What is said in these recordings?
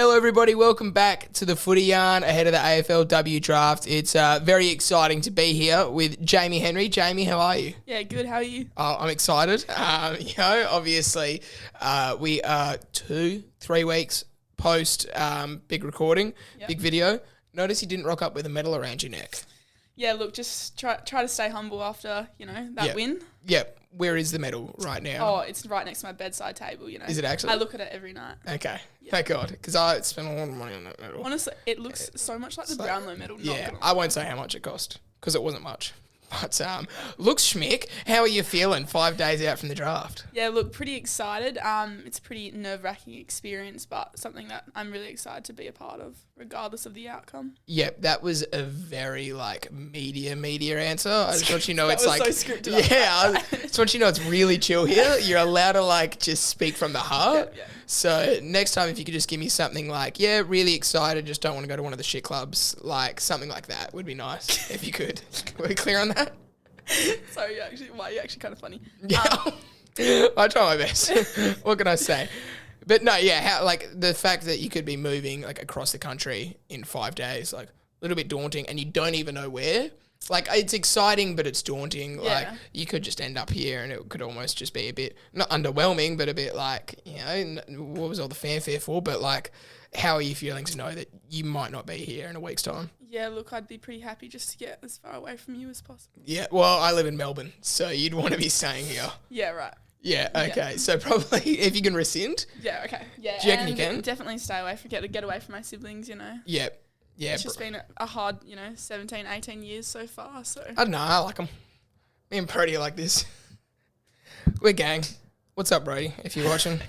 Hello everybody, welcome back to the Footy Yarn ahead of the AFLW Draft. It's very exciting to be here with Jaime Henry. Jaime, how are you? Yeah, good. How are you? I'm excited. Obviously, we are 2-3 weeks post big recording, big video. Notice you didn't rock up with a medal around your neck. Yeah, look, just try to stay humble after, that win. Yep. Where is the medal right now? Oh, it's right next to my bedside table, Is it actually? I look at it every night. Okay. Yeah. Thank God, because I spent a lot of money on that medal. Honestly, it looks so much like the Brownlow medal. I won't say how much it cost, because it wasn't much. But looks schmick. How are you feeling 5 days out from the draft? Yeah, look, pretty excited. It's a pretty nerve-wracking experience, but something that I'm really excited to be a part of, regardless of the outcome. Yep, that was a very media answer. I just want you to know it's so scripted. Yeah, I just want you to know it's really chill here. You're allowed to just speak from the heart. Yeah. So next time, if you could just give me something really excited, just don't want to go to one of the shit clubs, something like that would be nice if you could. Were we clear on that? Sorry, you're actually kind of funny. Yeah, I try my best. What can I say? But no, yeah, the fact that you could be moving across the country in 5 days, a little bit daunting, and you don't even know where. It's exciting, but it's daunting. Yeah. You could just end up here, and it could almost just be a bit not underwhelming, but a bit what was all the fanfare for? But how are you feeling to know that you might not be here in a week's time? Yeah, look, I'd be pretty happy just to get as far away from you as possible. Yeah, well, I live in Melbourne, so you'd want to be staying here. Yeah, right. Yeah, okay. Yeah. So probably if you can rescind. Yeah, okay. Yeah, do you reckon you can? Definitely stay away, get away from my siblings, Yep. Yeah. It's just been a hard, 17, 18 years so far, so. I don't know, I like them. Me and Brody are like this. We're gang. What's up, Brody, if you're watching?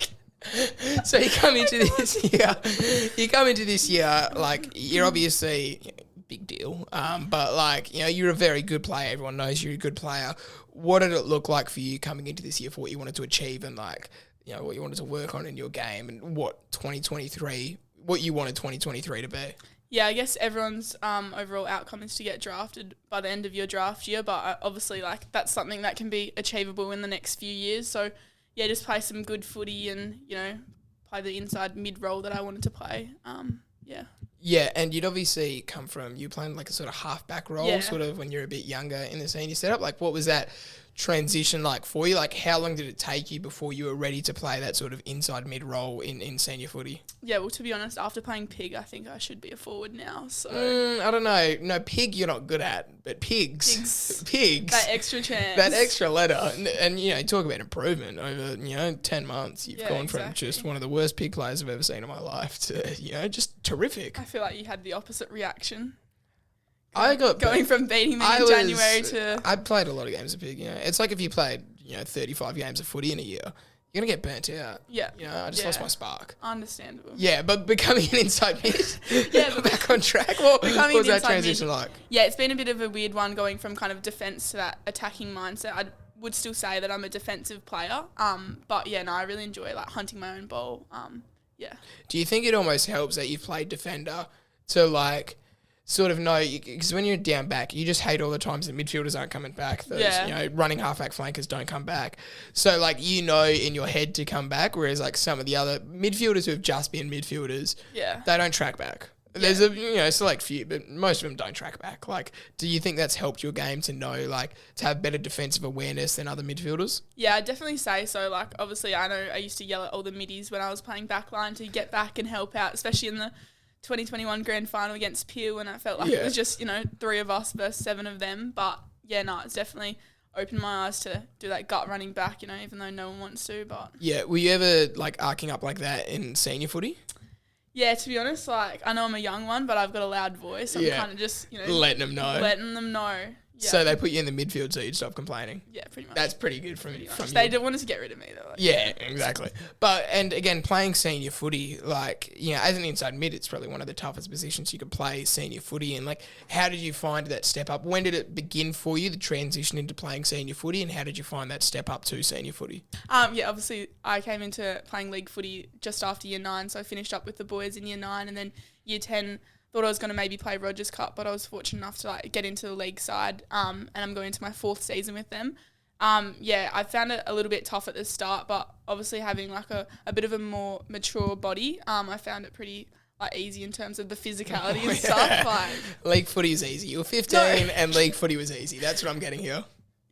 So you come into this year, you're obviously big deal, but you're a very good player. Everyone knows you're a good player. What did it look like for you coming into this year for what you wanted to achieve and what you wanted to work on in your game and what you wanted 2023 to be? Yeah, I guess everyone's overall outcome is to get drafted by the end of your draft year, but obviously that's something that can be achievable in the next few years. So yeah, just play some good footy and, play the inside mid-role that I wanted to play. Yeah. Yeah, and you'd obviously come from, you playing a sort of half-back role sort of when you're a bit younger in the senior setup. What was that transition like for you? How long did it take you before you were ready to play that sort of inside mid-role in senior footy? Yeah, well, to be honest, after playing Pig, I think I should be a forward now. So I don't know. No, Pig you're not good at, but Pigs. That extra chance. That extra letter. And talk about improvement over, 10 months. You've gone from just one of the worst Pig players I've ever seen in my life to, just terrific. I feel like you had the opposite reaction. I got going from beating them in January to... I played a lot of games of Pig, It's like if you played, 35 games of footy in a year, you're going to get burnt out. Yeah. I just lost my spark. Understandable. Yeah, but becoming an inside mid, but back on track. What was that transition like? Yeah, it's been a bit of a weird one going from kind of defence to that attacking mindset. I would still say that I'm a defensive player. But yeah, no, I really enjoy hunting my own ball. Yeah. Do you think it almost helps that you've played defender to sort of know, because when you're down back, you just hate all the times that midfielders aren't coming back. Those, running halfback flankers don't come back. So, in your head to come back, whereas, some of the other midfielders who have just been midfielders, they don't track back. There's a, select few, but most of them don't track back. Do you think that's helped your game to know, to have better defensive awareness than other midfielders? Yeah, I'd definitely say so. Obviously, I know I used to yell at all the middies when I was playing backline to get back and help out, especially in the 2021 grand final against Peel, and I felt like it was just, 3 of us versus 7 of them. But yeah, no, it's definitely opened my eyes to do that gut running back, even though no one wants to. But yeah, were you ever arcing up like that in senior footy? Yeah, to be honest, I know I'm a young one, but I've got a loud voice. I'm kind of just, letting them know. Yeah. So they put you in the midfield so you'd stop complaining. Yeah, pretty much. That's pretty good from They didn't want us to get rid of me though. Yeah, exactly. But and again, playing senior footy, as an inside mid, it's probably one of the toughest positions you could play senior footy in. How did you find that step up? When did it begin for you, the transition into playing senior footy, and how did you find that step up to senior footy? Yeah, obviously I came into playing league footy just after year 9, so I finished up with the boys in year 9, and then year 10. Thought I was going to maybe play Rogers Cup, but I was fortunate enough to get into the league side, and I'm going into my 4th season with them. I found it a little bit tough at the start, but obviously having a bit of a more mature body, I found it pretty like easy in terms of the physicality and stuff. Like league footy is easy. You were 15 and league footy was easy. That's what I'm getting here.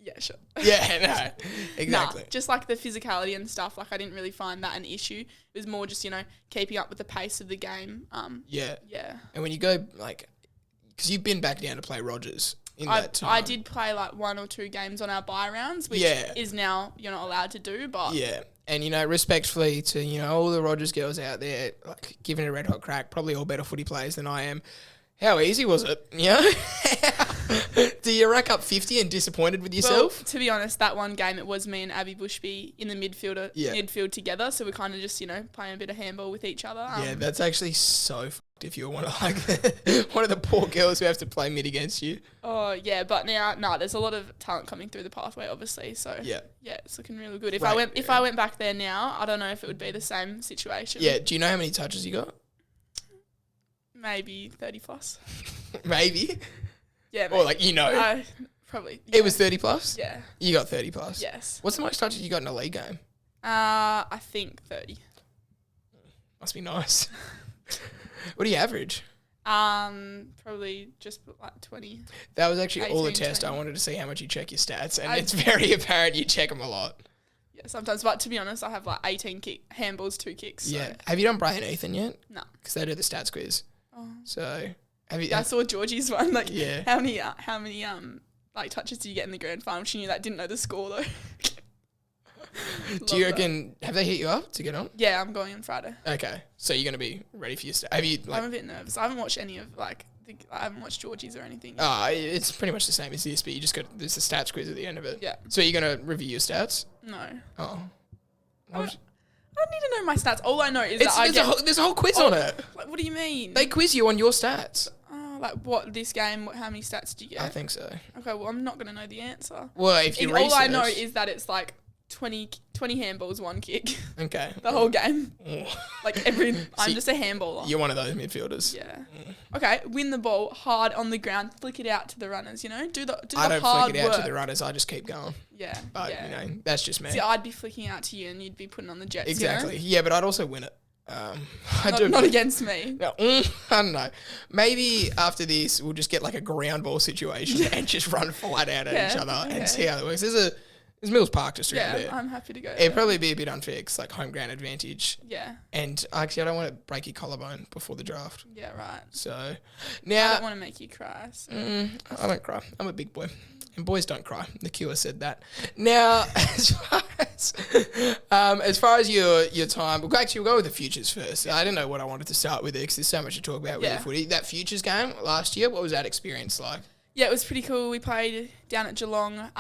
Yeah, sure. Yeah, no, exactly. Just like the physicality and stuff, like I didn't really find that an issue. It was more just, keeping up with the pace of the game. Yeah. And when you go, like, because you've been back down to play Rogers in that time. I did play like 1 or 2 games on our bye rounds, which is now you're not allowed to do, but... Yeah. And, respectfully to, all the Rogers girls out there, like, giving it a red hot crack, probably all better footy players than I am. How easy was it? Do you rack up 50 and disappointed with yourself? Well, to be honest, that one game, it was me and Abby Bushby in the midfield together. So we kind of just, playing a bit of handball with each other. Yeah, that's actually so fucked if you're one of the poor girls who have to play mid against you. Oh, yeah. But now, there's a lot of talent coming through the pathway, obviously. So, yeah, it's looking really good. If I went back there now, I don't know if it would be the same situation. Yeah. Do you know how many touches you got? Maybe 30 plus. Maybe? Yeah. Maybe. Or probably. Yeah. It was 30 plus? Yeah. You got 30 plus? Yes. What's the most touches you got in a league game? I think 30. Must be nice. What do you average? Probably just like 20. That was actually 18, all the test. 20. I wanted to see how much you check your stats, and it's very apparent you check them a lot. Yeah, sometimes. But to be honest, I have like 18 handballs, 2 kicks. So. Yeah. Have you done Brian Ethan yet? No. Because they do the stats quiz. Oh. So, have you? Yeah, I saw Georgie's one. Like, yeah. How many like touches did you get in the grand final? She knew that. Didn't know the score though. Do you reckon? Have they hit you up to get on? Yeah, I'm going on Friday. Okay, so you're gonna be ready for your stats. Have you? I'm a bit nervous. I haven't watched any of I haven't watched Georgie's or anything. It's pretty much the same as this, but you just got there's a stats quiz at the end of it. Yeah. So you're gonna review your stats? No. Oh. I don't need to know my stats. All I know is there's a whole quiz on it. Like, what do you mean? They quiz you on your stats. Oh, like what this game? How many stats do you get? I think so. Okay, well I'm not gonna know the answer. Well, if you research, all I know is that it's like 20 handballs, 1 kick. Okay. The whole game. Like I'm just a handballer. You're one of those midfielders. Yeah. Okay, win the ball hard on the ground, flick it out to the runners, Do the I don't hard flick it out work. to the runners, I just keep going. Yeah. But, that's just me. See, I'd be flicking out to you and you'd be putting on the Jets, Exactly. Yeah, but I'd also win it. Not against me. No, I don't know. Maybe after this, we'll just get like a ground ball situation and just run flat out at each other and see how that works. There's Mills Park just around there. Yeah, I'm happy to go. It'd probably be a bit unfair because like home ground advantage. Yeah. And actually, I don't want to break your collarbone before the draft. Yeah, right. So now I don't want to make you cry. So. I don't cry. I'm a big boy. And boys don't cry. The Cure said that. Now, as far as your time, we'll go with the futures first. I didn't know what I wanted to start with because there's so much to talk about with the footy. That futures game last year, what was that experience like? Yeah, it was pretty cool. We played down at Geelong,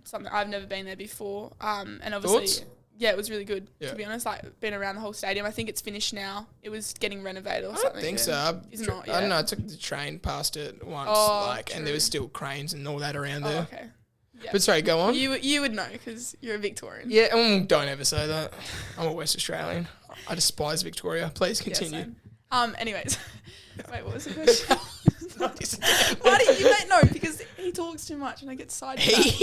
something I've never been there before. And obviously, Thoughts? Yeah, it was really good, to be honest. Like, been around the whole stadium. I think it's finished now. It was getting renovated or something. I don't think so. It's not yet. I don't know. I took the train past it once, and there was still cranes and all that around there. Okay. Yeah. But sorry, go on. You would know because you're a Victorian. Yeah, don't ever say that. I'm a West Australian. I despise Victoria. Please continue. Anyways. Wait, what was the question? Why do you don't know? Because he talks too much and I get sidetracked.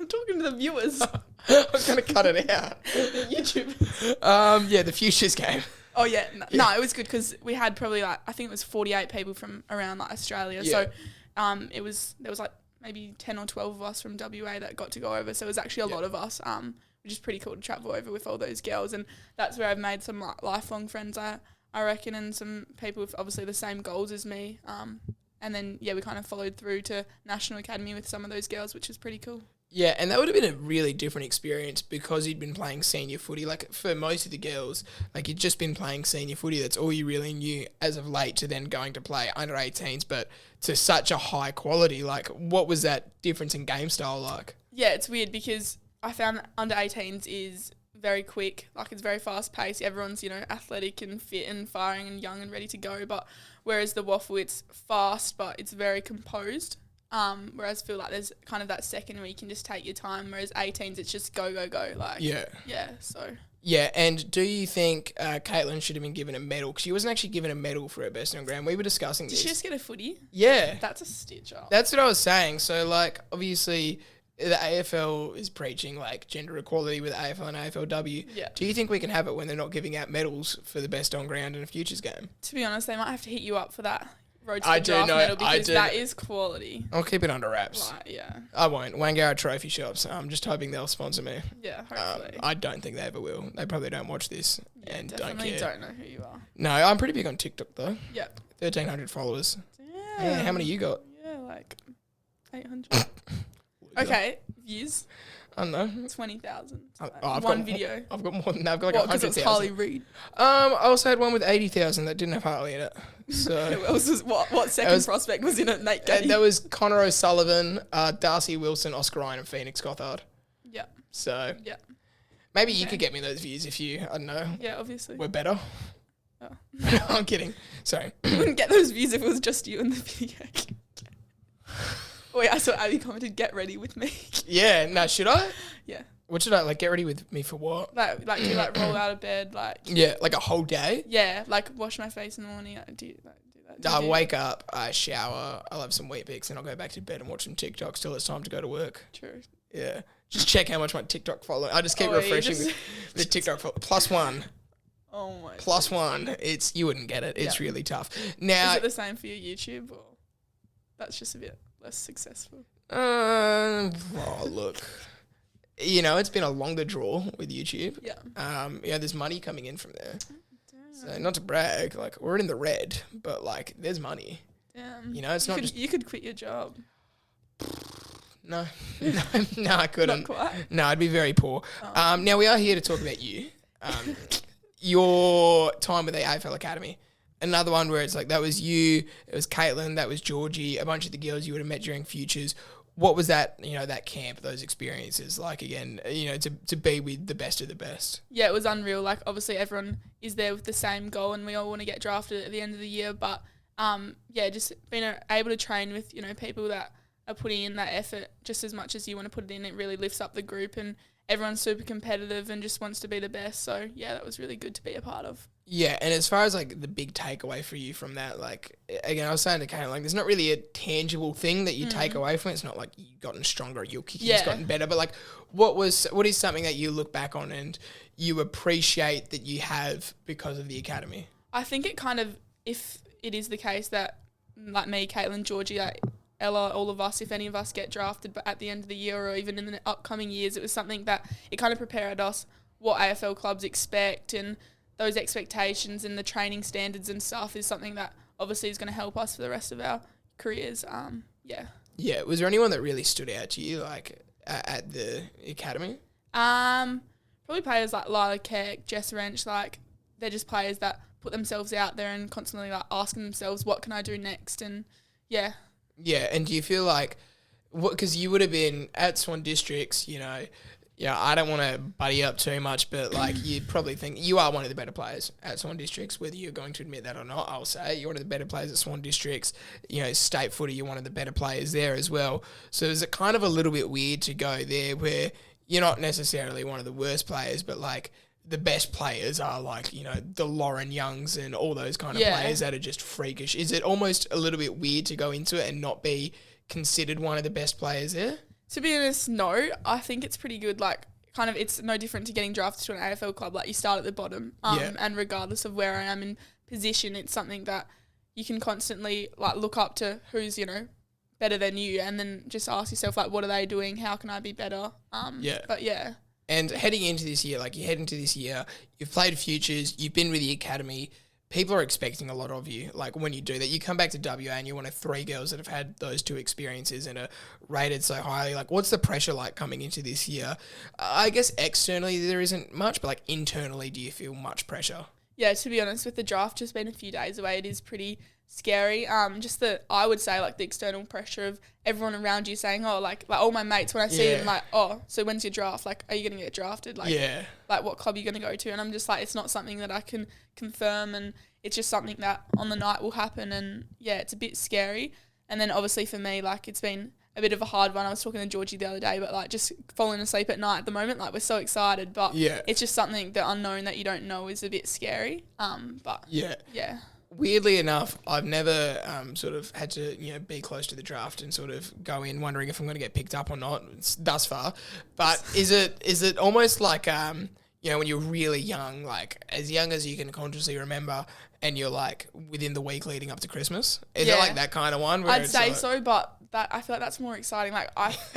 I'm talking to the viewers. I was going to cut it out. The YouTubers. The futures game. Oh yeah, no, it was good because we had probably I think it was 48 people from around Australia. Yeah. So, there was like maybe 10 or 12 of us from WA that got to go over. So it was actually a lot of us. Which is pretty cool to travel over with all those girls, and that's where I've made some lifelong friends. I reckon, and some people with obviously the same goals as me. And then, we kind of followed through to National Academy with some of those girls, which is pretty cool. Yeah, and that would have been a really different experience because you'd been playing senior footy. Like, for most of the girls, like, you'd just been playing senior footy. That's all you really knew as of late to then going to play under 18s, but to such a high quality. Like, what was that difference in game style like? Yeah, it's weird because I found under 18s is very quick, like it's very fast paced. Everyone's, athletic and fit and firing and young and ready to go. But whereas the waffle, it's fast, but it's very composed. Whereas I feel like there's kind of that second where you can just take your time. Whereas 18s, it's just go, go, go. Like, yeah. So. Yeah, and do you think Caitlin should have been given a medal? Because she wasn't actually given a medal for her best on ground. We were discussing this. Did she just get a footy? Yeah. That's a stitch up. That's what I was saying. So, like, obviously, the AFL is preaching like gender equality with AFL and AFLW. Yeah. Do you think we can have it when they're not giving out medals for the best on ground in a futures game? To be honest, they might have to hit you up for that road to the draft medal because that is quality. I'll keep it under wraps. Right, yeah. I won't. Wangara Trophy Shops. I'm just hoping they'll sponsor me. Yeah, hopefully. I don't think they ever will. They probably don't watch this and don't care. Don't know who you are. No, I'm pretty big on TikTok though. Yep. 1,300 followers. Damn. Yeah, how many you got? Yeah, like 800. Okay, views. I don't know. 20,000. One video. I've got more than that. I've got like 100,000. Because it's Harley Reid. I also had one with 80,000 that didn't have Harley in it. So Who else was, what second prospect was in it? Nate Getty. That was Connor O'Sullivan, Darcy Wilson, Oscar Ryan, and Phoenix Gothard. Yeah. So yeah. Maybe you could get me those views if you, I don't know. Yeah, obviously. We're better. Oh. I'm kidding. Sorry. You wouldn't get those views if it was just you in the video. Wait, I saw Abby commented, "Get ready with me." Yeah, no, should I? Yeah. What should I, like, get ready with me for what? Like do you, like, roll out of bed, like... Yeah, like a whole day? Yeah, like, wash my face in the morning, do that. I wake up, I shower, I'll have some Weet-Bix, and I'll go back to bed and watch some TikToks till it's time to go to work. True. Yeah. Just check how much my TikTok follow. I just keep refreshing the TikTok follow. +1. Oh my. +1. You wouldn't get it. It's really tough. Now, is it the same for your YouTube, or that's just a bit less successful? Look, it's been a longer draw with YouTube. Yeah. There's money coming in from there. So not to brag, like we're in the red, but like there's money. Damn. It's not just. You could quit your job. No, I couldn't. Not quite. No, I'd be very poor. Oh. Now we are here to talk about you. Your time with the AFL Academy. Another one where it's like that was you, it was Caitlin, that was Georgie, a bunch of the girls you would have met during futures. What was that, that camp, those experiences like again, to be with the best of the best? Yeah, it was unreal. Like obviously everyone is there with the same goal and we all want to get drafted at the end of the year. But just being able to train with, people that are putting in that effort just as much as you want to put it in, it really lifts up the group and everyone's super competitive and just wants to be the best. So yeah, that was really good to be a part of. Yeah, and as far as like the big takeaway for you from that, like again, I was saying to Kate, like there's not really a tangible thing that you take away from it. It's not like you've gotten stronger, your kicking's gotten better, but like what is something that you look back on and you appreciate that you have because of the academy? I think it kind of, if it is the case that like me, Caitlin, Georgie, like Ella, all of us, if any of us get drafted, but at the end of the year or even in the upcoming years, it was something that it kind of prepared us what AFL clubs expect, and those expectations and the training standards and stuff is something that obviously is going to help us for the rest of our careers. Yeah. Was there anyone that really stood out to you, like at the academy? Probably players like Lila Keck, Jess Wrench, like they're just players that put themselves out there and constantly like asking themselves, what can I do next? And yeah. Yeah, and do you feel like, because you would have been at Swan Districts, I don't want to buddy up too much, but like you'd probably think you are one of the better players at Swan Districts, whether you're going to admit that or not. I'll say you're one of the better players at Swan Districts. State footy, you're one of the better players there as well. So is it kind of a little bit weird to go there where you're not necessarily one of the worst players, but like the best players are like, the Lauren Youngs and all those kind of players that are just freakish. Is it almost a little bit weird to go into it and not be considered one of the best players there? To be honest, no. I think it's pretty good. Like, kind of, it's no different to getting drafted to an AFL club. Like, you start at the bottom. And regardless of where I am in position, it's something that you can constantly, like, look up to who's, better than you and then just ask yourself, like, what are they doing? How can I be better? But, yeah. And heading into this year, like you head into this year, you've played futures, you've been with the academy, people are expecting a lot of you. Like when you do that, you come back to WA and you're one of 3 girls that have had those 2 experiences and are rated so highly. Like what's the pressure like coming into this year? I guess externally there isn't much, but like internally, do you feel much pressure? Yeah, to be honest, with the draft just being a few days away, it is pretty scary. I would say like the external pressure of everyone around you saying, oh, like all my mates, when I see them, like, oh, so when's your draft? Like, are you going to get drafted? Like, like what club are you going to go to? And I'm just like, it's not something that I can confirm, and it's just something that on the night will happen. And yeah, it's a bit scary. And then obviously for me, like it's been a bit of a hard one. I was talking to Georgie the other day, but like just falling asleep at night at the moment, like we're so excited, but it's just something, the unknown that you don't know is a bit scary. But yeah. weirdly enough, I've never sort of had to, be close to the draft and sort of go in wondering if I'm going to get picked up or not thus far. But is it almost like, when you're really young, like as young as you can consciously remember, and you're like within the week leading up to Christmas? Is it like that kind of one? I'd say so, but I feel like that's more exciting. Like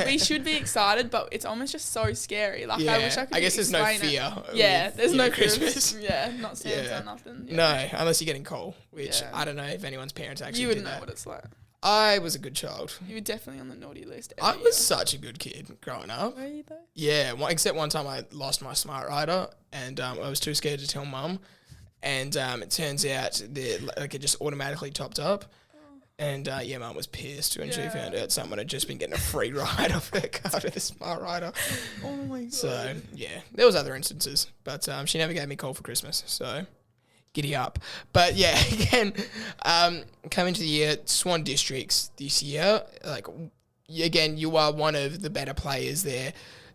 we should be excited, but it's almost just so scary. Like I wish I could. I guess there's no fear. Yeah, there's no Christmas. Not Santa, nothing. Yeah. No, unless you're getting coal, which I don't know if anyone's parents actually. You wouldn't know what it's like. I was a good child. You were definitely on the naughty list. I was such a good kid growing up. Were you though? Yeah, except one time I lost my smart rider, and I was too scared to tell mum. And it turns out that it just automatically topped up. And mum was pissed when she found out someone had just been getting a free ride off her car to the smart rider. Oh my god. So there was other instances, but she never gave me coal for Christmas. So giddy up. But again, coming to the year, Swan Districts this year, like again, you are one of the better players there.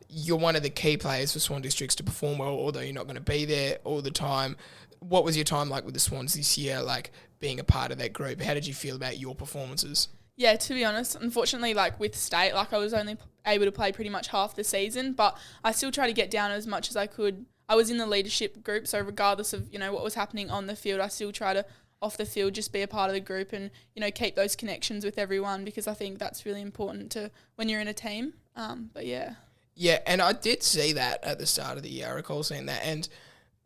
You're one of the key players for Swan Districts to perform well, although you're not going to be there all the time. What was your time like with the Swans this year, like being a part of that group? How did you feel about your performances? Yeah, to be honest, unfortunately, like with state, like I was only able to play pretty much half the season, but I still try to get down as much as I could. I was in the leadership group, so regardless of, what was happening on the field, I still try to, off the field, just be a part of the group and, keep those connections with everyone, because I think that's really important to when you're in a team. But yeah. Yeah, and I did see that at the start of the year. I recall seeing that, and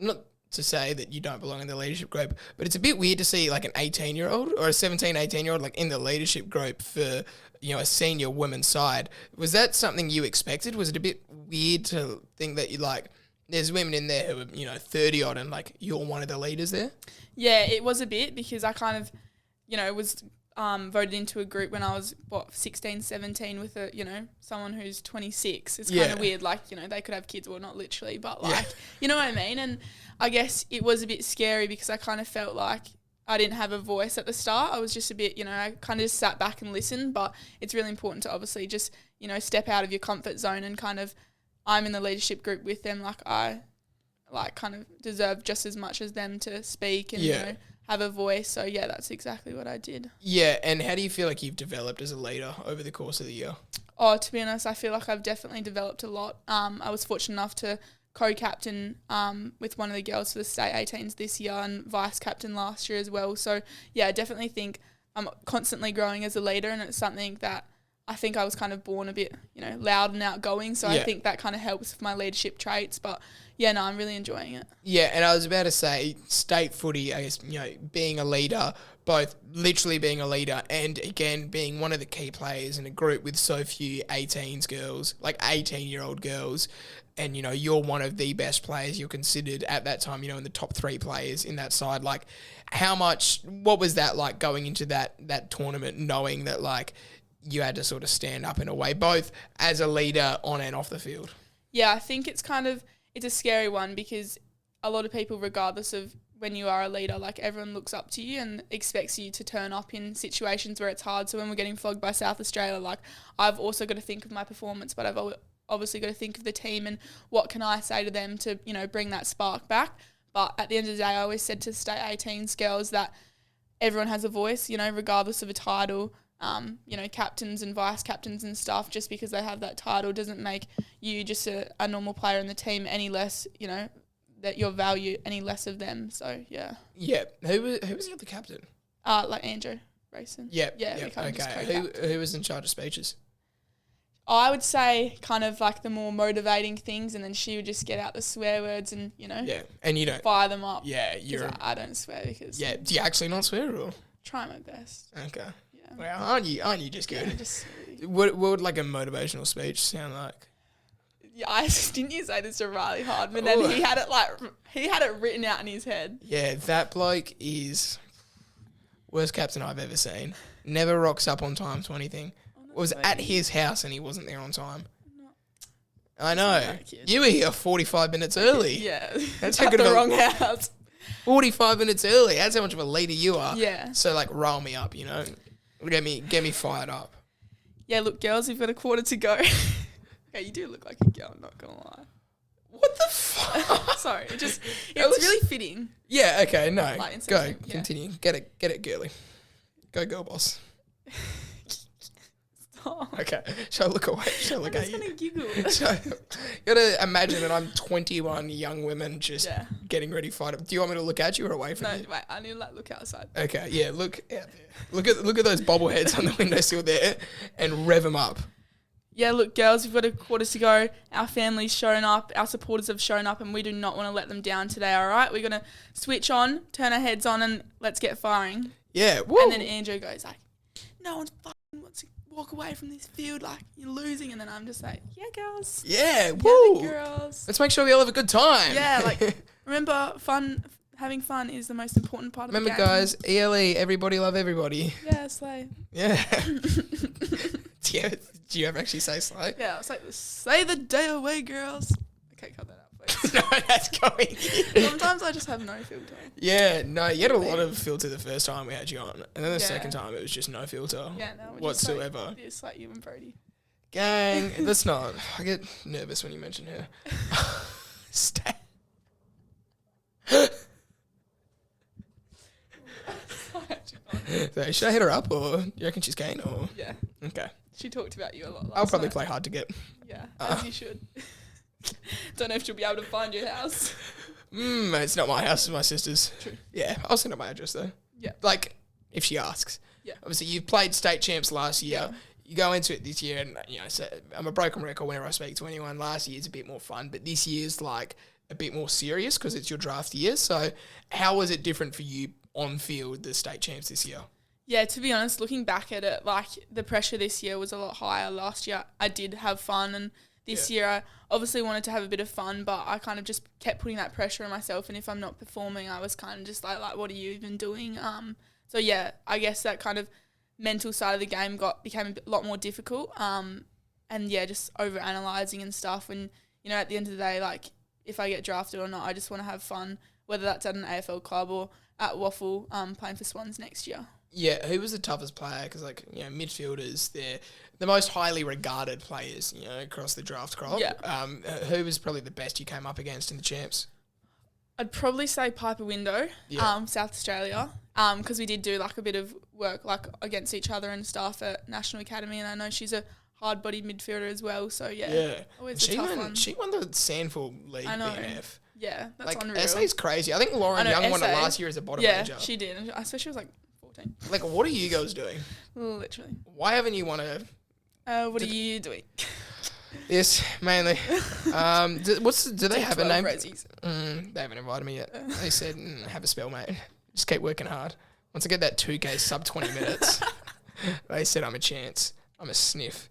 not to say that you don't belong in the leadership group, but it's a bit weird to see like an 18-year-old or a 17, 18-year-old like in the leadership group for, a senior women's side. Was that something you expected? Was it a bit weird to think that there's women in there who are, 30 odd and like you're one of the leaders there? Yeah, it was a bit, because I kind of, was voted into a group when I was 16, 17 with someone who's 26. It's kind of weird, like, they could have kids, well, not literally, but like, you know what I mean? And I guess it was a bit scary because I kind of felt like I didn't have a voice at the start. I was just a bit, I kind of just sat back and listened, but it's really important to obviously just, step out of your comfort zone and kind of, I'm in the leadership group with them, like I kind of deserve just as much as them to speak and, have a voice. So yeah, that's exactly what I did. Yeah, and how do you feel like you've developed as a leader over the course of the year? Oh, to be honest, I feel like I've definitely developed a lot. I was fortunate enough to co-captain with one of the girls for the state 18s this year and vice-captain last year as well. So yeah, I definitely think I'm constantly growing as a leader, and it's something that I think I was kind of born a bit, loud and outgoing. So I think that kind of helps with my leadership traits. But yeah, no, I'm really enjoying it. Yeah, and I was about to say state footy, I guess, being a leader, both literally being a leader and, again, being one of the key players in a group with so few 18s girls, like 18-year-old girls, and, you're one of the best players. You're considered at that time, in the top 3 players in that side. Like, what was that like going into that tournament, knowing that, like, you had to sort of stand up in a way, both as a leader on and off the field? Yeah, I think it's a scary one, because a lot of people, regardless of when you are a leader, like everyone looks up to you and expects you to turn up in situations where it's hard. So when we're getting flogged by South Australia, like I've also got to think of my performance, but I've obviously got to think of the team and what can I say to them to, bring that spark back. But at the end of the day, I always said to state 18s girls that everyone has a voice, regardless of a title. Captains and vice captains and stuff, just because they have that title doesn't make you just a normal player in the team any less, that your value any less of them. So, yeah. Yeah. Who was the other captain? Like Andrew Rayson. Yeah. Okay. Who was in charge of speeches? I would say kind of like the more motivating things, and then she would just get out the swear words and, Yeah, and you don't... fire them up. Yeah, I don't swear because... Yeah, do you actually not swear or...? Try my best. Okay. Well, aren't you just good? What would like a motivational speech sound like? Yeah, didn't you say this to Riley Hardman? Then he had it written out in his head. Yeah, that bloke is worst captain I've ever seen. Never rocks up on time to anything. Was at his house and he wasn't there on time. I know. You were here 45 minutes early. Yeah, that's at the wrong house. 45 minutes early. That's how much of a leader you are. Yeah. So like, roll me up, Get me fired up. Yeah, look, girls, we've got a quarter to go. Okay, you do look like a girl, I'm not going to lie. What the fuck? Sorry, it's really fitting. Yeah, okay, no. Like, go, continue. Get it, girly. Go, girl boss. Stop. Okay, shall I look away? Shall I look at you? I'm just going to giggle. You gotta imagine that I'm 21 young women just getting ready to fight. Do you want me to look at you or away from you? No, wait, I need to look outside. Okay, yeah, look out there. Look at those bobbleheads on the windowsill there and rev them up. Yeah, look, girls, we've got a quarter to go. Our family's shown up. Our supporters have shown up, and we do not want to let them down today, all right? We're going to switch on, turn our heads on, and let's get firing. Yeah, woo. And then Andrew goes like, no one's fucking wants to walk away from this field, like, you're losing. And then I'm just like, yeah, girls. Yeah, woo. Yeah, girls. Let's make sure we all have a good time. Yeah, like, remember, having fun is the most important part of the game. Remember, guys, ELE, everybody love everybody. Yeah, slay. Yeah. Do you ever actually say slay? Yeah, it's like, slay the day away, girls. Okay, cut that out, please. No, that's going in. Sometimes I just have no filter. Yeah, no, you had a lot of filter the first time we had you on. And then the second time it was just no filter whatsoever. It's like you and Brody. Gang, that's not. I get nervous when you mention her. Stay. So should I hit her up, or do you reckon she's keen? Or yeah, okay. She talked about you a lot. I'll probably play hard to get. Yeah, as you should. Don't know if she'll be able to find your house. It's not my house; it's my sister's. True. Yeah, I'll send her my address though. Yeah, like if she asks. Yeah. Obviously, you played state champs last year. Yeah. You go into it this year, and so I'm a broken record whenever I speak to anyone. Last year's a bit more fun, but this year's like a bit more serious because it's your draft year. So, how was it different for you on field, the state champs this year? Yeah, to be honest, looking back at it, like the pressure this year was a lot higher. Last year, I did have fun, and this year I obviously wanted to have a bit of fun, but I kind of just kept putting that pressure on myself. And if I'm not performing, I was kind of just like, what are you even doing? So yeah, I guess that kind of mental side of the game became a lot more difficult. And yeah, just over analysing and stuff. And at the end of the day, like if I get drafted or not, I just want to have fun, whether that's at an AFL club or at Waffle, playing for Swans next year. Yeah, who was the toughest player? Because, midfielders, they're the most highly regarded players, across the draft crop. Yeah. Who was probably the best you came up against in the champs? I'd probably say Piper Window, South Australia, because we did do, like, a bit of work, like, against each other and stuff at National Academy, and I know she's a hard-bodied midfielder as well, so, yeah. Always a tough one. She won the Sandful League BNF. Yeah, that's unreal. SA's crazy. I think Lauren Young won it last year as a bottom major. Yeah, she did. I suppose she was, like, 14. Like, what are you girls doing? Literally. Why haven't you won a... what are you doing? Yes, mainly. Do they have a name? They haven't invited me yet. They said, have a spell, mate. Just keep working hard. Once I get that 2K sub 20 minutes, they said I'm a chance. I'm a sniff.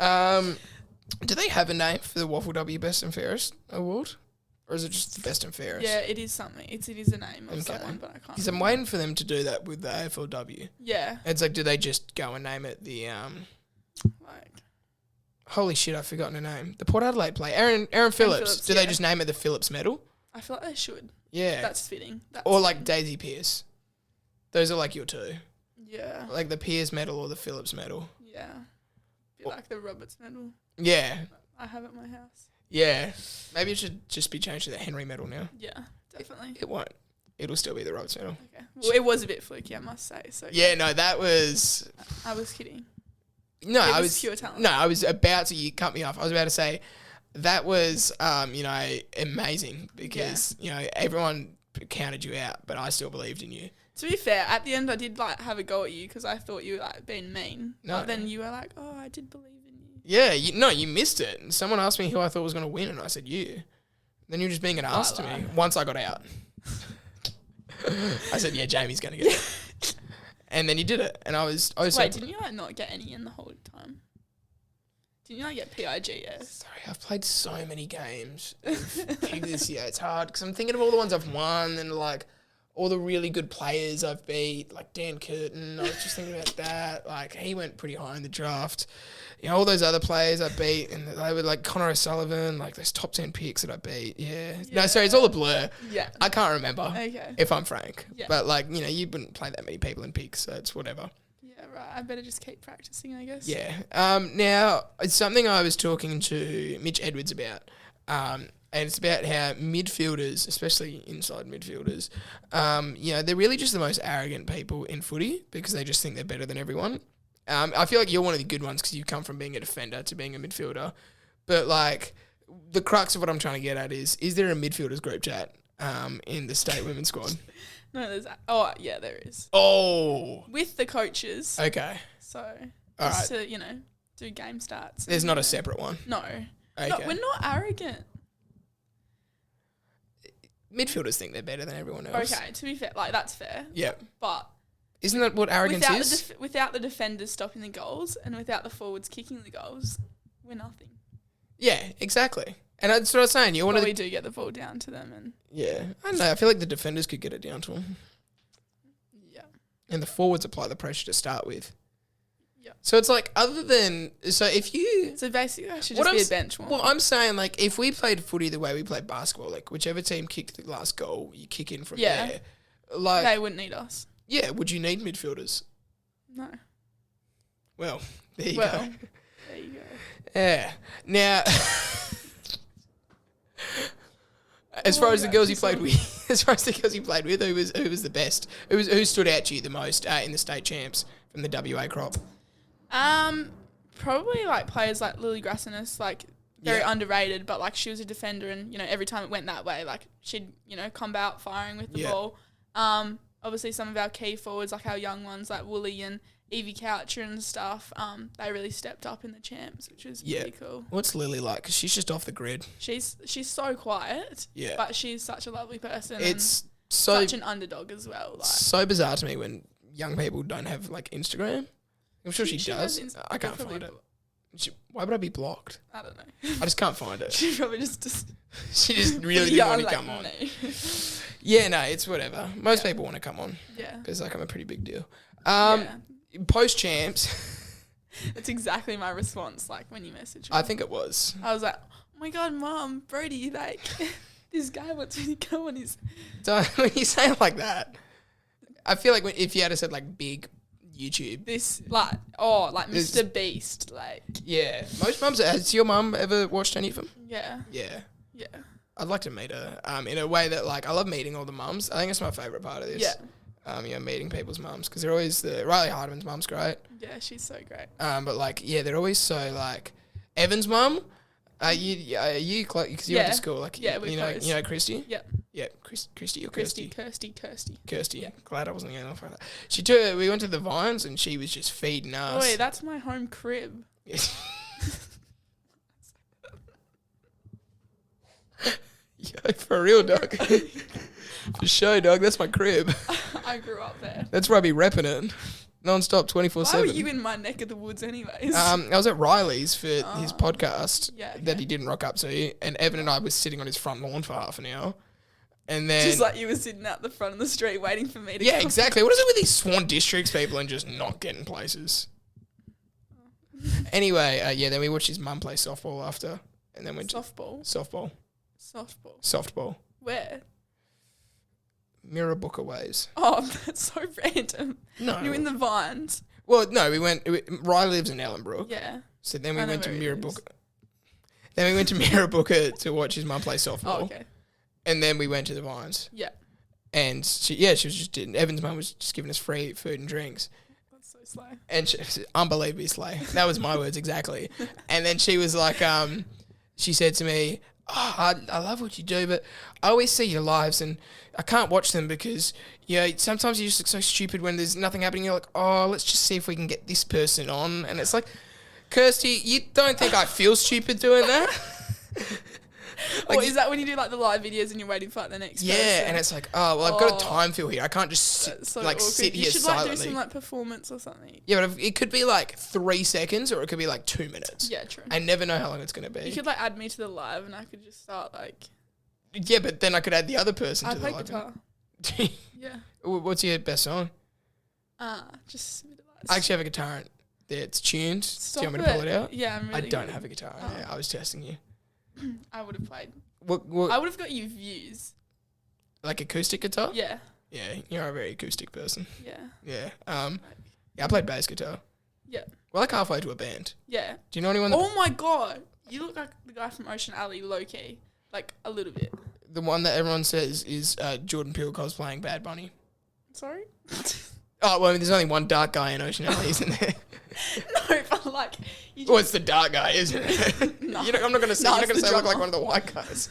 Do they have a name for the Waffle W Best and Fairest Award? Or is it just the Best and Fairest? Yeah, it is something. It is a name of someone, but I can't. Because I'm waiting for them to do that with the AFLW. Yeah. It's like, do they just go and name it the holy shit, I've forgotten her name. The Port Adelaide play. Aaron Phillips. Do they just name it the Phillips Medal? I feel like they should. Yeah. That's fitting. Or like Daisy Pearce. Those are like your two. Yeah. Like the Pearce Medal or the Phillips Medal. Yeah. Bit like the Roberts Medal. Yeah. I have at my house. Yeah. Maybe it should just be changed to the Henry Medal now. Yeah, definitely. It won't. It'll still be the Roberts Medal. Okay. Well, it was a bit fluky, I must say. So yeah, no, that was... I was kidding. No, I was pure talent. No, I was about to... You cut me off. I was about to say that was, amazing because, everyone counted you out, but I still believed in you. To be fair, at the end I did have a go at you because I thought you were being mean. No. But then you were like, oh, I did believe in you. Yeah, you missed it. Someone asked me who I thought was going to win and I said you. Then you were just being an ass to me once I got out. I said, yeah, Jamie's going to get it. And then you did it. And I was Wait, didn't you not get any in the whole time? Didn't you get PIGS? Sorry, I've played so many games Pig this year. It's hard because I'm thinking of all the ones I've won and all the really good players I've beat, like Dan Curtin. I was just thinking about that. Like, he went pretty high in the draft. All those other players I beat, and they were like Connor O'Sullivan, like those top 10 picks that I beat. Yeah. No, sorry, it's all a blur. Yeah. I can't remember. Okay. If I'm frank. Yeah. But you wouldn't play that many people in picks, so it's whatever. Yeah, right. I better just keep practicing, I guess. Yeah. Now, it's something I was talking to Mitch Edwards about. and it's about how midfielders, especially inside midfielders, they're really just the most arrogant people in footy because they just think they're better than everyone. I feel like you're one of the good ones because you come from being a defender to being a midfielder. But, like, the crux of what I'm trying to get at is there a midfielders group chat in the state women's squad? No, there's... Oh, yeah, there is. Oh! With the coaches. Okay. So, just to, do game starts. There's not a separate one? No. Okay. No, we're not arrogant. Midfielders think they're better than everyone else. Okay, to be fair, like, that's fair. Yeah. But... Isn't that what arrogance is? Without the defenders stopping the goals and without the forwards kicking the goals, we're nothing. Yeah, exactly. And that's what I was saying. We do get the ball down to them. And yeah. I don't know. I feel like the defenders could get it down to them. Yeah. And the forwards apply the pressure to start with. Yeah. So it's like, So basically, I should just be a bench one. Well, I'm saying, like, if we played footy the way we played basketball, like, whichever team kicked the last goal, you kick in from there. Like, they wouldn't need us. Yeah, would you need midfielders? No. Well, there you go. There you go. Yeah. Now, as far as the girls you played with, who was the best? Who stood out to you the most in the state champs from the WA crop? Probably like players like Lily Grassinus, like very underrated, but like she was a defender, and every time it went that way, like she'd come out firing with the ball. Obviously, some of our key forwards, like our young ones, like Wooly and Evie Coucher and stuff, they really stepped up in the champs, which was pretty cool. What's Lily like? Because she's just off the grid. She's so quiet, but she's such a lovely person. It's and such an underdog as well. Like. So bizarre to me when young people don't have like Instagram. I'm sure she does. I can't find it. Why would I be blocked? I don't know. I just can't find it. She probably just she just really didn't want to come on. Yeah, no, it's whatever. Most people want to come on. Yeah. Because, like, I'm a pretty big deal. Post-champs. That's exactly my response, like, when you messaged me. I think it was. I was like, oh, my God, Mum, Brody, like, this guy wants me to go on his... Don't, when you say it like that, I feel like if you had said, like, big YouTube. This, like Mr. Beast, like... Yeah. Most mums... Has your mum ever watched any of them? Yeah. Yeah. Yeah. I'd like to meet her in a way that, like, I love meeting all the mums. I think it's my favourite part of this. Yeah. Meeting people's mums. Because they're always... Riley Hardiman's mum's great. Yeah, she's so great. But, like, yeah, they're always so, like... Evan's mum, are you close? Because you went to school. Like, yeah, we're close. You know Christy? Yep. Yeah, Christy or Kirsty? Kirsty. Yeah. Glad I wasn't going off like that. We went to the Vines and she was just feeding us. Boy, that's my home crib. Yo, for real, dog. For sure, dog. That's my crib. I grew up there. That's where I be repping it. Non-stop, 24/7. Why were you in my neck of the woods anyways? I was at Riley's for his podcast that he didn't rock up to, and Evan and I were sitting on his front lawn for half an hour. And then... Just like you were sitting out the front of the street waiting for me to come. Exactly. What is it with these Swan Districts people and just not getting places? Anyway, then we watched his mum play softball after. And then went Softball. Where? Mirrabooka Ways. Oh, that's so random. No. You're in the Vines. Well, no, Riley lives in Ellenbrook. Yeah. So then we went to Mirrabooka. Then we went to Mirrabooka to watch his mum play softball. Oh, okay. And then we went to the Vines. Yeah. And she was just... Evan's mum was just giving us free food and drinks. That's so slay. And she was unbelievably slay. That was my words exactly. And then she was like... she said to me, I love what you do, but I always see your lives and I can't watch them because, sometimes you just look so stupid when there's nothing happening. You're like, oh, let's just see if we can get this person on. And it's like, Kirsty, you don't think I feel stupid doing that? Like, is that when you do like the live videos and you're waiting for like the next person? Yeah, and it's like, oh, well, I've got a time feel here. I can't just sit, sit here silently. You should like do some like performance or something. Yeah, but it could be like 3 seconds or it could be like 2 minutes. Yeah, true. I never know how long it's going to be. You could like add me to the live and I could just start like... Yeah, but then I could add the other person to the live. I play guitar. Yeah. What's your best song? Just... I actually have a guitar there. It's tuned. Do you want me to pull it out? Yeah, I'm really I don't have a guitar. Oh. Yeah, I was testing you. I would have played. What? I would have got you views. Like acoustic guitar? Yeah. Yeah, you're a very acoustic person. Yeah. Yeah. I played bass guitar. Yeah. We're like halfway to a band. Yeah. Do you know anyone? Oh my God. You look like the guy from Ocean Alley, low key. Like, a little bit. The one that everyone says is Jordan Peele cosplaying Bad Bunny. Sorry? Oh, well, I mean, there's only one dark guy in Ocean Alley, isn't there? No, but like... Well, it's the dark guy, isn't it? No. I'm not going to say, you're not going to say I look like one of the white guys.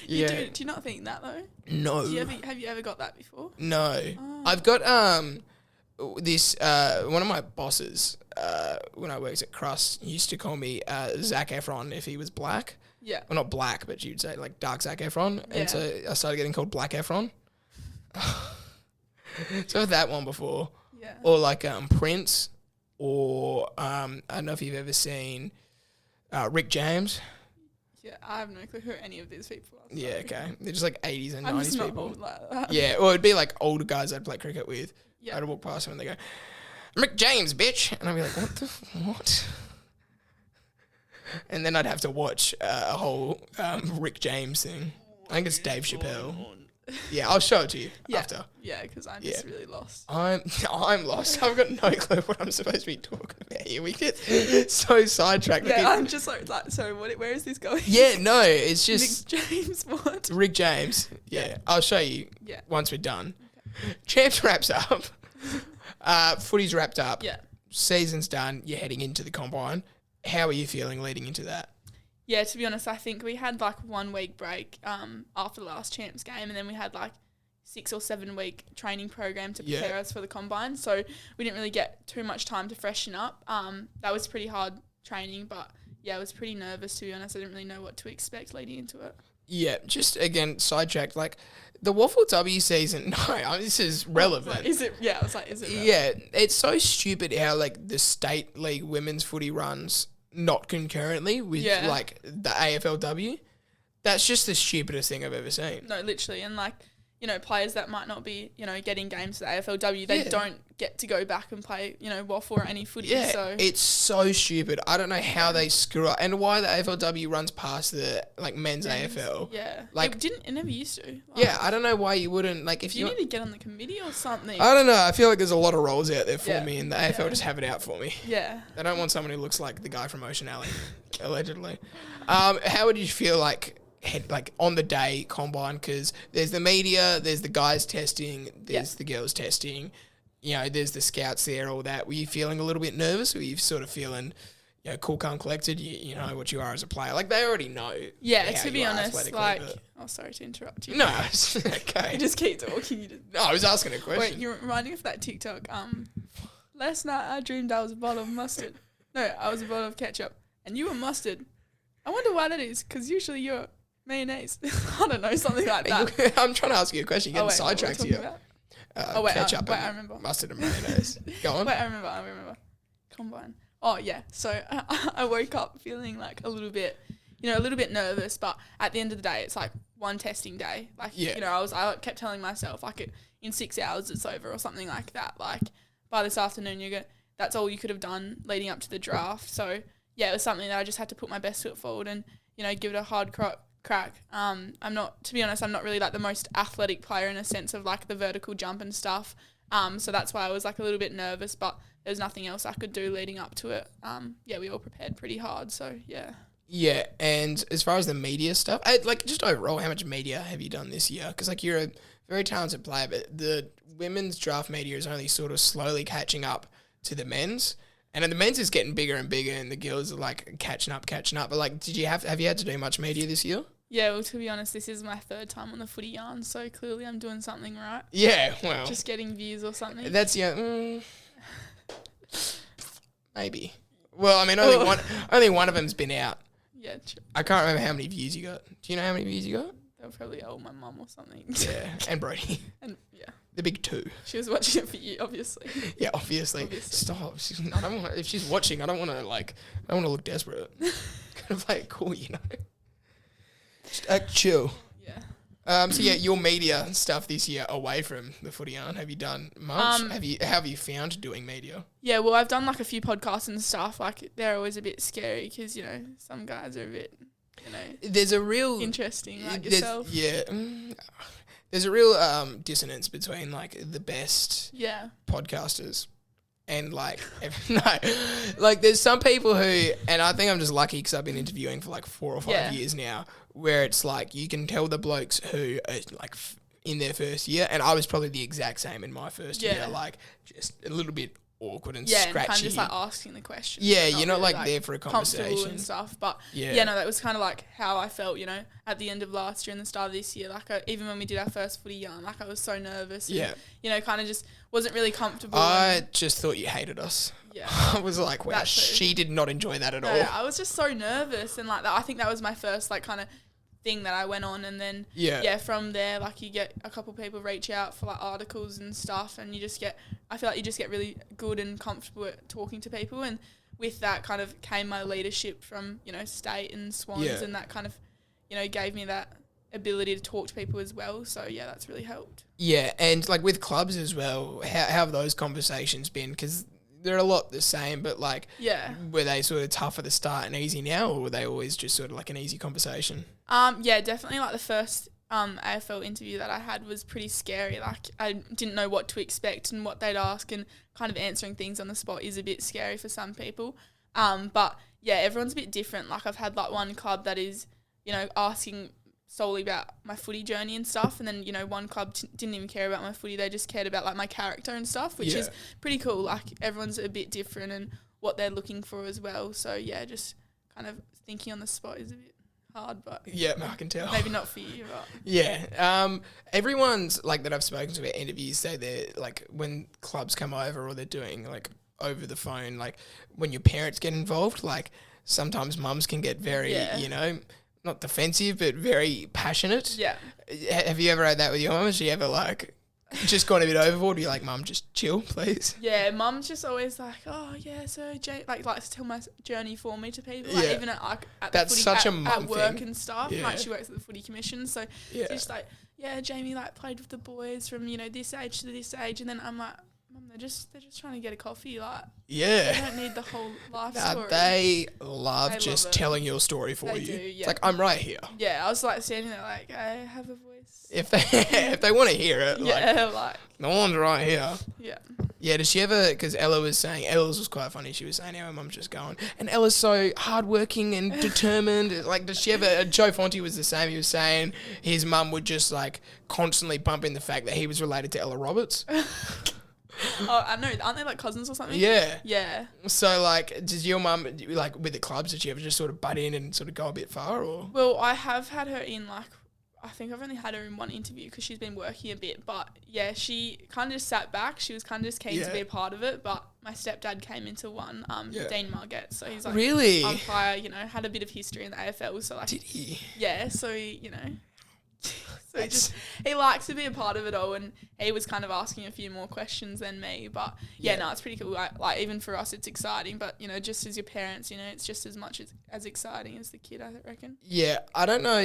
Yeah. Do you not think that, though? No. Have you ever got that before? No. Oh. I've got this, one of my bosses, when I worked at Crust, used to call me Zac Efron if he was black. Yeah. Well, not black, but you'd say like dark Zac Efron. Yeah. And so I started getting called Black Efron. So I've had that one before. Yeah. Or like Prince, or I don't know if you've ever seen Rick James. Yeah, I have no clue who any of these people are. Yeah, okay. They're just like 80s and 90s I'm just people. not old like that. Yeah, or it'd be like older guys I'd play cricket with. Yeah. I'd walk past them and they go, Rick James, bitch. And I'd be like, what? And then I'd have to watch a whole Rick James thing. I think it's Dave Chappelle. Yeah, I'll show it to you after. Yeah, because I'm just really lost. I'm lost. I've got no clue what I'm supposed to be talking about here. We get so sidetracked. Yeah, I'm just like sorry, where is this going? Yeah, no, it's just... Rick James, what? Rick James, yeah. I'll show you once we're done. Okay. Champs wraps up. Footy's wrapped up. Yeah. Season's done. You're heading into the combine. How are you feeling leading into that? Yeah, to be honest, I think we had like 1 week break after the last Champs game, and then we had like 6 or 7 week training program to prepare us for the combine. So we didn't really get too much time to freshen up. That was pretty hard training, but yeah, I was pretty nervous, to be honest. I didn't really know what to expect leading into it. Yeah, just again, sidetracked, like the Waffle W season, this is relevant. Is it? Yeah, I was like, is it relevant? Yeah, it's so stupid how like the state league women's footy runs not concurrently with like the AFLW. That's just the stupidest thing I've ever seen. No, literally. And like, you know, players that might not be, you know, getting games for the AFLW, they don't get to go back and play, you know, waffle or any footy. Yeah, so it's so stupid. I don't know how they screw up and why the AFLW runs past the like men's AFL. Yeah, like it never used to. Like, yeah, I don't know why you wouldn't. Like if you need to get on the committee or something. I don't know. I feel like there's a lot of roles out there for me, and the AFL just have it out for me. Yeah, they don't want someone who looks like the guy from Ocean Alley, allegedly. How would you feel like on the day combine, because there's the media, there's the guys testing, there's the girls testing, you know, there's the scouts there, all that. Were you feeling a little bit nervous? Or were you sort of feling, you know, cool, calm, collected? You know what you are as a player. Like they already know. Yeah, to be honest, like, sorry to interrupt you. No, it's okay. You just keep talking. No, I was asking a question. Wait, you're reminding me of that TikTok. Last night I dreamed I was a bottle of mustard. No, I was a bottle of ketchup, and you were mustard. I wonder why that is, because usually you're mayonnaise. I don't know, something like that. I'm trying to ask you a question. You're getting sidetracked here. Ketchup I remember. Mustard and mayonnaise. Go on. Wait, I remember. Combine. Oh, yeah. So I woke up feeling like a little bit nervous, but at the end of the day, it's like one testing day. Like, you know, I kept telling myself, like, in 6 hours it's over or something like that. Like, by this afternoon, that's all you could have done leading up to the draft. So, yeah, it was something that I just had to put my best foot forward and, you know, give it a hard crack. To be honest, I'm not really like the most athletic player in a sense of like the vertical jump and stuff. So that's why I was like a little bit nervous, but there was nothing else I could do leading up to it. We all prepared pretty hard. So yeah. Yeah. And as far as the media stuff, like just overall, how much media have you done this year? Cause like you're a very talented player, but the women's draft media is only sort of slowly catching up to the men's. And the men's is getting bigger and bigger, and the girls are like catching up. But like, have you had to do much media this year? Yeah, well, to be honest, this is my 3rd time on the footy yarn, so clearly I'm doing something right. Yeah, well, just getting views or something. That's maybe. Well, I mean, only one of them's been out. Yeah, true. I can't remember how many views you got. Do you know how many views you got? They'll probably owe my mum or something. Yeah, and Brody. And yeah. The big 2. She was watching it for you, obviously. Yeah, obviously. Stop. I don't want. If she's watching, I don't want to look desperate. Kind of play it cool, you know. Just act chill. Yeah. So yeah, your media stuff this year away from the footy yarn, have you done much? How have you found doing media? Yeah, well, I've done like a few podcasts and stuff. Like they're always a bit scary because you know some guys are a bit, you know. There's a real interesting like yourself. Yeah. There's a real dissonance between like the best podcasters And like, no, like there's some people who, and I think I'm just lucky because I've been interviewing for like 4 or 5 years now, where it's like you can tell the blokes who are like in their first year, and I was probably the exact same in my first year, like just a little bit awkward and scratchy. And kind of just like asking the questions. Yeah, you're not really like there for a conversation and stuff. But no, that was kind of like how I felt, at the end of last year and the start of this year. Like even when we did our first footy yarn, like I was so nervous. And, kind of just wasn't really comfortable. I just thought you hated us. Yeah. I was like, wow, she did not enjoy that at all. I was just so nervous, and like I think that was my first like kind of thing that I went on, and then from there, like you get a couple people reach out for like articles and stuff, and I feel like you just get really good and comfortable at talking to people, and with that kind of came my leadership from state and Swans, and that kind of gave me that ability to talk to people as well. So that's really helped. Yeah, and like with clubs as well, how have those conversations been? Because they're a lot the same, but like, were they sort of tough at the start and easy now, or were they always just sort of like an easy conversation? Definitely like the first AFL interview that I had was pretty scary. Like I didn't know what to expect and what they'd ask, and kind of answering things on the spot is a bit scary for some people. But everyone's a bit different. Like I've had like one club that is, asking solely about my footy journey and stuff, and then one club didn't even care about my footy, they just cared about like my character and stuff, which is pretty cool. Like everyone's a bit different and what they're looking for as well, so just kind of thinking on the spot is a bit hard, but I can tell maybe not for you, but everyone's like that I've spoken to about interviews say they're like when clubs come over or they're doing like over the phone, like when your parents get involved, like sometimes mums can get very not defensive, but very passionate. Yeah. Have you ever had that with your mum? Has she ever like just gone a bit overboard? You're like, Mum, just chill, please. Yeah, Mum's just always like, oh yeah, so likes to tell my journey for me to people. Like even at that's the footy, such a mum at work thing. And stuff. Yeah. Like she works at the Footy Commission, so she's just like, Jamie like played with the boys from this age to this age, and then I'm like, Mum, they're just trying to get a coffee, like they don't need the whole life story. They love just telling your story for you. Do, It's like, I'm right here. Yeah, I was like standing there like, I have a voice. If they want to hear it, like no one's right here. Yeah. Yeah, does she ever, because Ella's was quite funny, she was saying how her mum's just going, and Ella's so hardworking and determined, like does she ever, Joe Fonte was the same, he was saying his mum would just like constantly bump in the fact that he was related to Ella Roberts. Oh, I know. Aren't they like cousins or something? Yeah. Yeah. So, like, does your mum, like, with the clubs, did she ever just sort of butt in and sort of go a bit far, or? Well, I have had her in, like, I think I've only had her in one interview because she's been working a bit. But, she kind of just sat back. She was kind of just keen to be a part of it. But my stepdad came into one, Dean Margett. So he's, like, really? Umpire, had a bit of history in the AFL. So, like, did he? Yeah, so, So he likes to be a part of it all, and he was kind of asking a few more questions than me. But it's pretty cool. Like even for us, it's exciting. But just as your parents, it's just as much as exciting as the kid, I reckon. Yeah, I don't know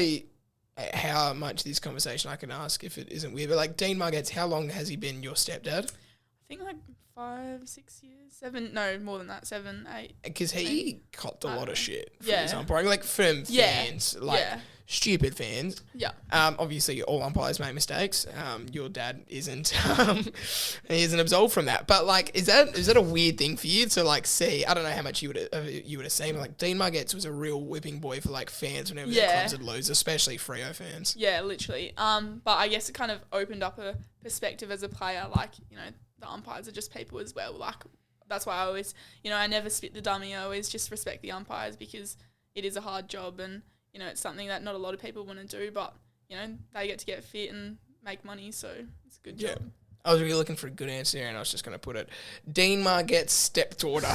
how much this conversation I can ask if it isn't weird. But like Dean Margetts, how long has he been your stepdad? I think like 5, 6 years, 7. No, more than that, 7, 8. Because he copped a lot of shit for his umpiring, like from fans, stupid fans. Yeah. Obviously, all umpires make mistakes. Your dad isn't. He isn't absolved from that. But like, is that a weird thing for you to like see? I don't know how much you would have seen. Like Dean Margetts was a real whipping boy for like fans whenever the clubs would lose, especially Freo fans. Yeah, literally. But I guess it kind of opened up a perspective as a player. Like the umpires are just people as well. Like that's why I always, I never spit the dummy. I always just respect the umpires because it is a hard job and. It's something that not a lot of people want to do, but, they get to get fit and make money, so it's a good job. I was really looking for a good answer and I was just going to put it. Dean Margetts' stepdaughter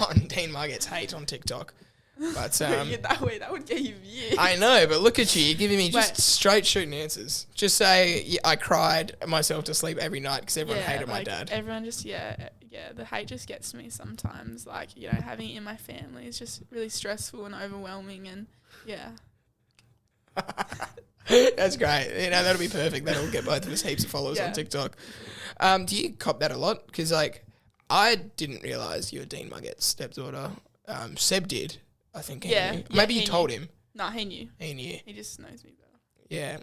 on Dean Margetts' hate on TikTok. But that would get you views. I know, but look at you. You're giving me just straight shooting answers. Just say, I cried myself to sleep every night because everyone hated my dad. Everyone just, the hate just gets to me sometimes. Like, having it in my family is just really stressful and overwhelming and, That's great. That'll be perfect. That'll get both of us heaps of followers on TikTok. Do you cop that a lot? Because, like, I didn't realise you were Dean Margetts' stepdaughter. Seb did, I think. He knew. Maybe you told him. No, he knew. He just knows me better. Yeah.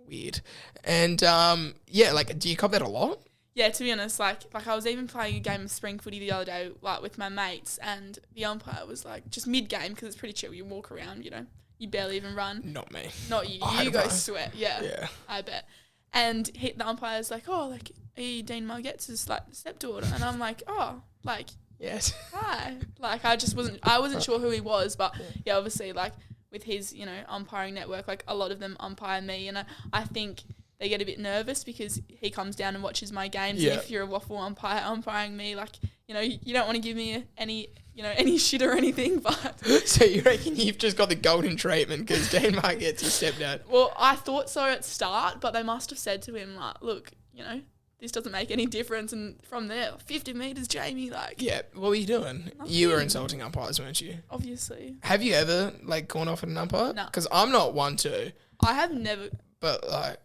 Weird. And, like, do you cop that a lot? Yeah, to be honest, like I was even playing a game of spring footy the other day, like with my mates, and the umpire was like, just mid-game, because it's pretty chill, you walk around, you know, you barely even run. Not me. Not you. You go sweat, Yeah. I bet. And the umpire's like, oh, like, are you Dean Margetts' like stepdaughter? And I'm like, oh, like, yes. Hi. Like, I wasn't sure who he was, but yeah, obviously, like, with his, you know, umpiring network, like, a lot of them umpire me, and I think they get a bit nervous because he comes down and watches my games. Yeah. And if you're a waffle umpire umpiring me, like, you know, you don't want to give me any shit or anything, but... So you reckon you've just got the golden treatment because Dean Margetts his stepdad? Well, I thought so at start, but they must have said to him, like, look, you know, this doesn't make any difference, and from there, 50 metres, Jamie, like... Yeah, what were you doing? Nothing. You were insulting umpires, weren't you? Obviously. Have you ever, like, gone off at an umpire? No. Because I'm not one to. I have never... But, like...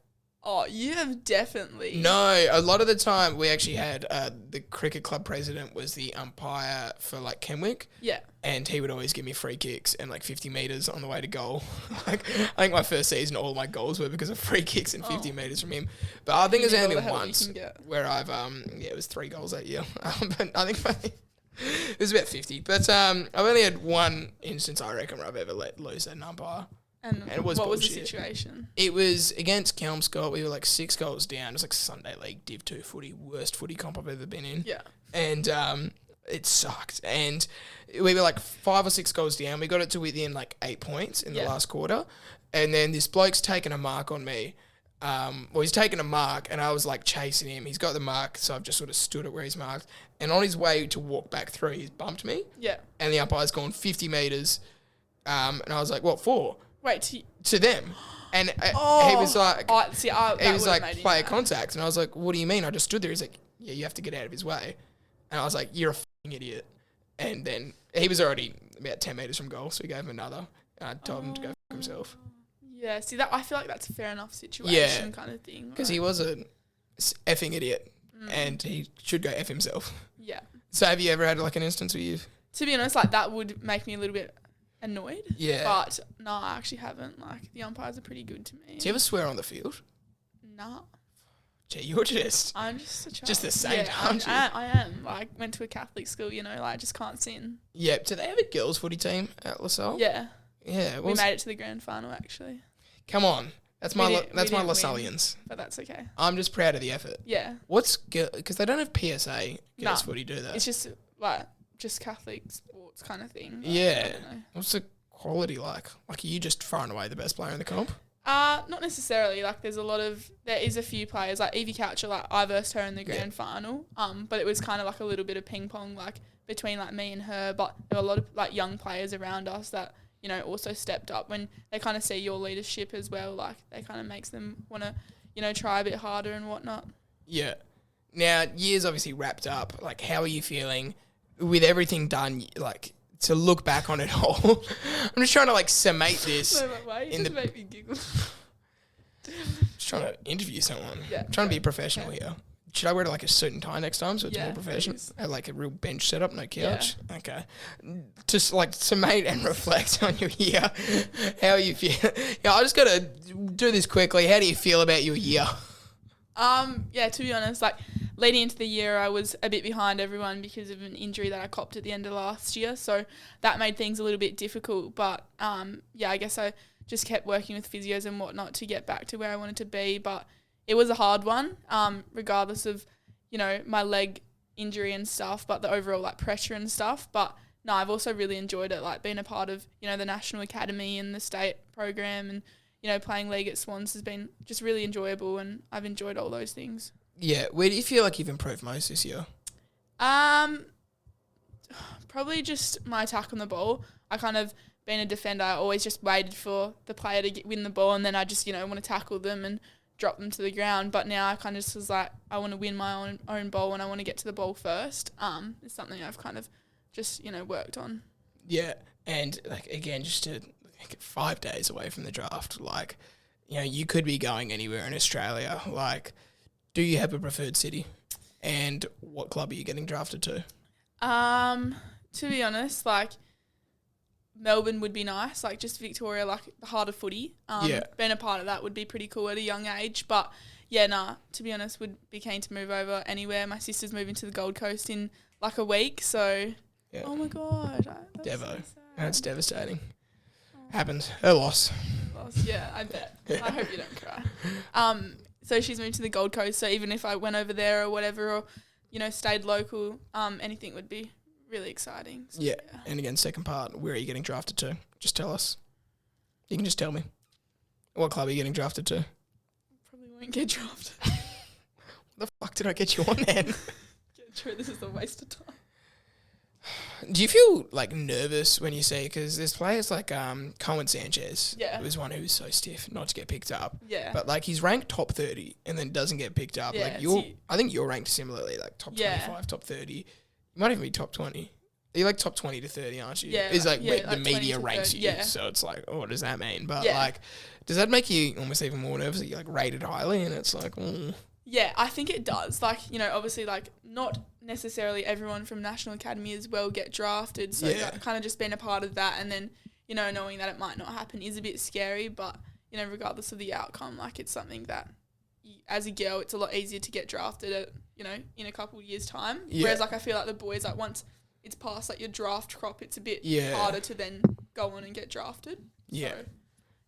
Oh, you have definitely... No, a lot of the time we actually had the cricket club president was the umpire for, like, Kenwick. Yeah. And he would always give me free kicks and, like, 50 metres on the way to goal. Like, I think my first season, all my goals were because of free kicks and 50 metres from him. But I think there's only been once where I've, it was 3 goals that year. But I think it was about 50. But I've only had one instance, I reckon, where I've ever let loose at an umpire. And it was what bullshit. Was the situation? It was against Kelmscott. We were like 6 goals down. It was like Sunday League Div 2 footy, worst footy comp I've ever been in. Yeah. And it sucked. And we were like 5 or 6 goals down. We got it to within like 8 points in the last quarter. And then this bloke's taken a mark on me. He's taken a mark and I was like chasing him. He's got the mark, so I've just sort of stood at where he's marked. And on his way to walk back through, he's bumped me. Yeah. And the umpire's gone 50 metres. And I was like, what for? Wait, to them. And he was like, he was like, player contact. And I was like, what do you mean? I just stood there. He's like, yeah, you have to get out of his way. And I was like, you're a f***ing idiot. And then he was already about 10 metres from goal, so we gave him another. And I told him to go f*** himself. Yeah, see, that I feel like that's a fair enough situation kind of thing. Because he was a effing idiot. And he should go F himself. Yeah. So have you ever had like an instance where you've... To be honest, like that would make me a little bit... annoyed. Yeah. But no, I actually haven't. Like, the umpires are pretty good to me. Do you ever swear on the field? Nah. Gee, you're just... I'm just a child. Just the same, aren't you? I am. Like, went to a Catholic school, you know, like, I just can't sin. Yeah. Do they have a girls' footy team at LaSalle? Yeah. Yeah. We made it to the grand final, actually. Come on. That's my LaSallians. But that's okay. I'm just proud of the effort. Yeah. Because they don't have PSA girls' footy, do they? It's just, like, just Catholic sports kind of thing. Like, yeah. What's the quality like? Like, are you just throwing away the best player in the comp? Not necessarily. Like, there is a few players, like Evie Coucher, like, I versed her in the grand final. But it was kind of like a little bit of ping pong, like, between, like, me and her. But there were a lot of, like, young players around us that, you know, also stepped up when they kind of see your leadership as well. Like, they kind of makes them want to, you know, try a bit harder and whatnot. Yeah. Now, year's obviously wrapped up. Like, how are you feeling with everything done, like, to look back on it all? I'm just trying to, like, summate this. Why you just make me giggle? Just trying to interview someone. Yeah. I'm trying to be professional here. Should I wear, like, a suit and tie next time so it's more professional? Have, like, a real bench setup, no couch? Yeah. Okay. Just, like, summate and reflect on your year. How are you feeling? Yeah, I just got to do this quickly. How do you feel about your year? Yeah, to be honest, like, leading into the year, I was a bit behind everyone because of an injury that I copped at the end of last year. So that made things a little bit difficult. But, yeah, I guess I just kept working with physios and whatnot to get back to where I wanted to be. But it was a hard one, regardless of, you know, my leg injury and stuff, but the overall, like, pressure and stuff. But, no, I've also really enjoyed it, like, being a part of, you know, the National Academy and the state program and, you know, playing league at Swans has been just really enjoyable, and I've enjoyed all those things. Yeah. Where do you feel like you've improved most this year? Probably just my attack on the ball. I kind of, being a defender, I always just waited for the player to win the ball, and then I just, you know, want to tackle them and drop them to the ground. But now I kind of just was like, I want to win my own ball and I want to get to the ball first. It's something I've kind of just, you know, worked on. Yeah. And, like, again, just to 5 days away from the draft, like, you know, you could be going anywhere in Australia. Like, do you have a preferred city? And what club are you getting drafted to? To be honest, like, Melbourne would be nice, like, just Victoria, like, the heart of footy. Being a part of that would be pretty cool at a young age. But, Yeah, nah. To be honest, would be keen to move over anywhere. My sister's moving to the Gold Coast in like a week, so. Yeah. Oh my god. Devo. So That's devastating. Happens. Her loss. Yeah, I bet. I hope you don't cry. So she's moved to the Gold Coast. So even if I went over there or whatever, or stayed local, anything would be really exciting. So, yeah. And again, second part, where are you getting drafted to? Just tell us. You can just tell me. What club are you getting drafted to? Probably won't get drafted. What the fuck did I get you on then? Yeah, true. This is a waste of time. Do you feel nervous when you see, because there's players like Cohen Sanchez, who's one who's so stiff not to get picked up. Yeah. But he's ranked top 30 and then doesn't get picked up. Yeah, I think you're ranked similarly, top 25, top 30. You might even be top 20. You're top 20 to 30, aren't you? Yeah. It's where the media ranks 30, you. yeah. So it's what does that mean? But does that make you almost even more nervous that you're rated highly and it's Yeah, I think it does. Obviously, not necessarily everyone from National Academy as well get drafted. So kind of just being a part of that, and then, knowing that it might not happen is a bit scary. But, regardless of the outcome, it's something that, as a girl, it's a lot easier to get drafted at, in a couple of years' time. Yeah. Whereas, I feel like the boys, once it's past, your draft crop, it's a bit harder to then go on and get drafted. Yeah. So,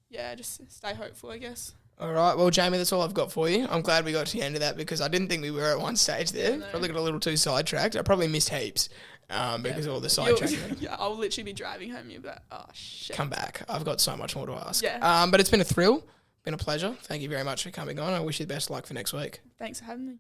yeah, just stay hopeful, I guess. All right. Well, Jamie, that's all I've got for you. I'm glad we got to the end of that because I didn't think we were at one stage there. Yeah, no. Probably got a little too sidetracked. I probably missed heaps because of all the sidetracking. Yeah, I'll literally be driving home. You'll be like, oh, shit. Come back. I've got so much more to ask. Yeah. But it's been a thrill. Been a pleasure. Thank you very much for coming on. I wish you the best of luck for next week. Thanks for having me.